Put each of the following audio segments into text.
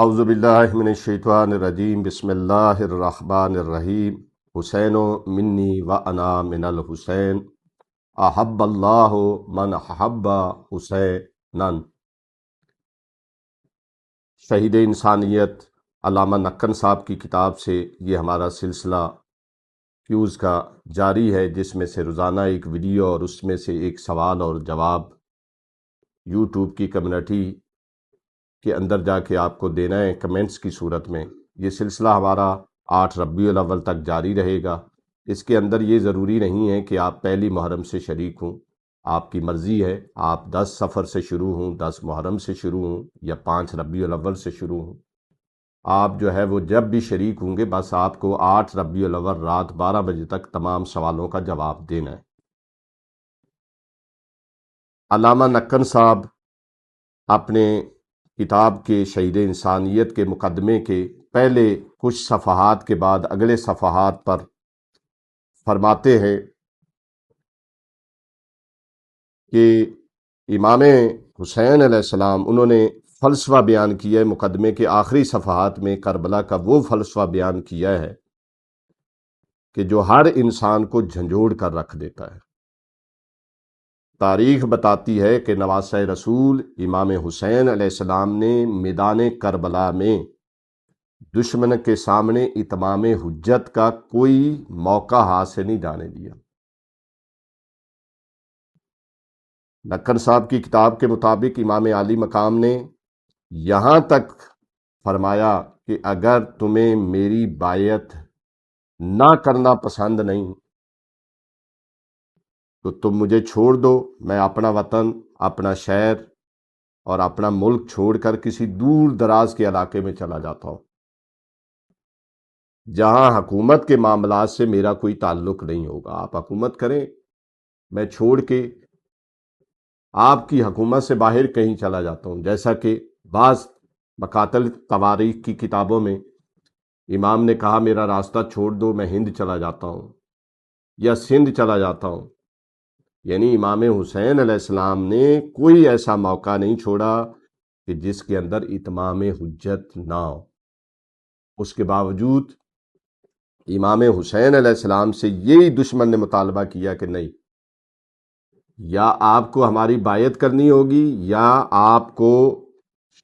اعوذ باللہ من الشیطان الرجیم بسم اللہ الرحمن الرحیم حسین منی و انا من الحسین احب اللہ من احب حسینن۔ شہید انسانیت علامہ نکن صاحب کی کتاب سے یہ ہمارا سلسلہ فیوز کا جاری ہے، جس میں سے روزانہ ایک ویڈیو اور اس میں سے ایک سوال اور جواب یوٹیوب کی کمیونٹی کے اندر جا کے آپ کو دینا ہے کمنٹس کی صورت میں۔ یہ سلسلہ ہمارا 8 ربیع الاول تک جاری رہے گا۔ اس کے اندر یہ ضروری نہیں ہے کہ آپ پہلی محرم سے شریک ہوں، آپ کی مرضی ہے، آپ 10 صفر سے شروع ہوں، 10 محرم سے شروع ہوں یا 5 ربیع الاول سے شروع ہوں۔ آپ جو ہے وہ جب بھی شریک ہوں گے، بس آپ کو 8 ربیع الاول رات 12 بجے تک تمام سوالوں کا جواب دینا ہے۔ علامہ نکن صاحب اپنے کتاب کے شہید انسانیت کے مقدمے کے پہلے کچھ صفحات کے بعد اگلے صفحات پر فرماتے ہیں کہ امام حسین علیہ السلام انہوں نے فلسفہ بیان کیا ہے، مقدمے کے آخری صفحات میں کربلا کا وہ فلسفہ بیان کیا ہے کہ جو ہر انسان کو جھنجھوڑ کر رکھ دیتا ہے۔ تاریخ بتاتی ہے کہ نواسہ رسول امام حسین علیہ السلام نے میدان کربلا میں دشمن کے سامنے اتمام حجت کا کوئی موقع ہاتھ سے نہیں جانے دیا۔ نکن صاحب کی کتاب کے مطابق امام عالی مقام نے یہاں تک فرمایا کہ اگر تمہیں میری بیعت نہ کرنا پسند نہیں تو تم مجھے چھوڑ دو، میں اپنا وطن، اپنا شہر اور اپنا ملک چھوڑ کر کسی دور دراز کے علاقے میں چلا جاتا ہوں جہاں حکومت کے معاملات سے میرا کوئی تعلق نہیں ہوگا۔ آپ حکومت کریں، میں چھوڑ کے آپ کی حکومت سے باہر کہیں چلا جاتا ہوں۔ جیسا کہ بعض مقاتل تواریخ کی کتابوں میں امام نے کہا میرا راستہ چھوڑ دو، میں ہند چلا جاتا ہوں یا سندھ چلا جاتا ہوں۔ یعنی امام حسین علیہ السلام نے کوئی ایسا موقع نہیں چھوڑا کہ جس کے اندر اتمام حجت نہ ہو۔ اس کے باوجود امام حسین علیہ السلام سے یہی دشمن نے مطالبہ کیا کہ نہیں، یا آپ کو ہماری بیعت کرنی ہوگی یا آپ کو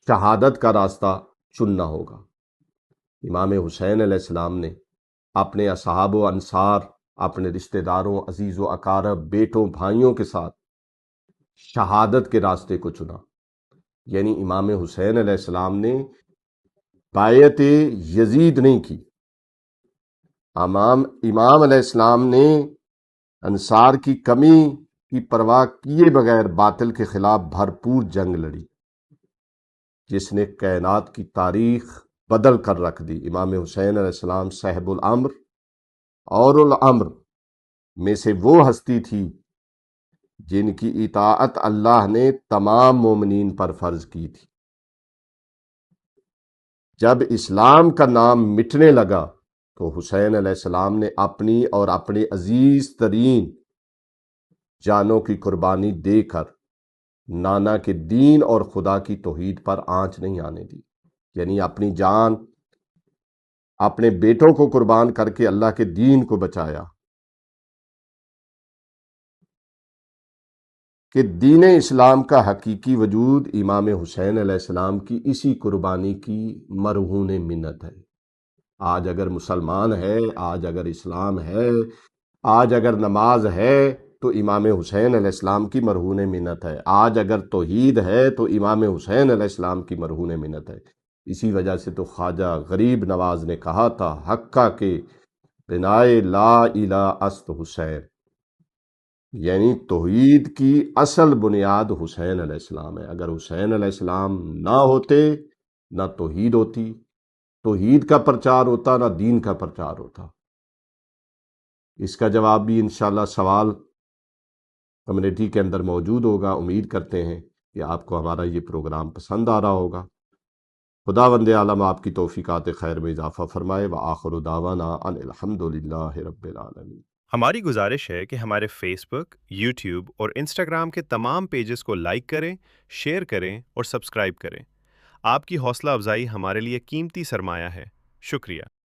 شہادت کا راستہ چننا ہوگا۔ امام حسین علیہ السلام نے اپنے اصحاب و انصار، اپنے رشتہ داروں، عزیز و اقارب، بیٹوں، بھائیوں کے ساتھ شہادت کے راستے کو چنا۔ یعنی امام حسین علیہ السلام نے بیعت یزید نہیں کی۔ امام علیہ السلام نے انصار کی کمی کی پرواہ کیے بغیر باطل کے خلاف بھرپور جنگ لڑی، جس نے کائنات کی تاریخ بدل کر رکھ دی۔ امام حسین علیہ السلام صاحب الامر اور الامر میں سے وہ ہستی تھی جن کی اطاعت اللہ نے تمام مومنین پر فرض کی تھی۔ جب اسلام کا نام مٹنے لگا تو حسین علیہ السلام نے اپنی اور اپنے عزیز ترین جانوں کی قربانی دے کر نانا کے دین اور خدا کی توحید پر آنچ نہیں آنے دی۔ یعنی اپنی جان، اپنے بیٹوں کو قربان کر کے اللہ کے دین کو بچایا کہ دین اسلام کا حقیقی وجود امام حسین علیہ السلام کی اسی قربانی کی مرہون منت ہے۔ آج اگر مسلمان ہے، آج اگر اسلام ہے، آج اگر نماز ہے تو امام حسین علیہ السلام کی مرہون منت ہے۔ آج اگر توحید ہے تو امام حسین علیہ السلام کی مرہون منت ہے۔ اسی وجہ سے تو خواجہ غریب نواز نے کہا تھا حقہ کے بنائے لا الہ است حسین، یعنی توحید کی اصل بنیاد حسین علیہ السلام ہے۔ اگر حسین علیہ السلام نہ ہوتے، نہ توحید ہوتی، توحید کا پرچار ہوتا، نہ دین کا پرچار ہوتا۔ اس کا جواب بھی انشاءاللہ سوال کمیونٹی کے اندر موجود ہوگا۔ امید کرتے ہیں کہ آپ کو ہمارا یہ پروگرام پسند آ رہا ہوگا۔ خداوند عالم آپ کی توفیقات خیر میں اضافہ فرمائے۔ وآخر دعوانا ان الحمدللہ رب العالمین۔ ہماری گزارش ہے کہ ہمارے فیس بک، یوٹیوب اور انسٹاگرام کے تمام پیجز کو لائک کریں، شیئر کریں اور سبسکرائب کریں۔ آپ کی حوصلہ افزائی ہمارے لیے قیمتی سرمایہ ہے۔ شکریہ۔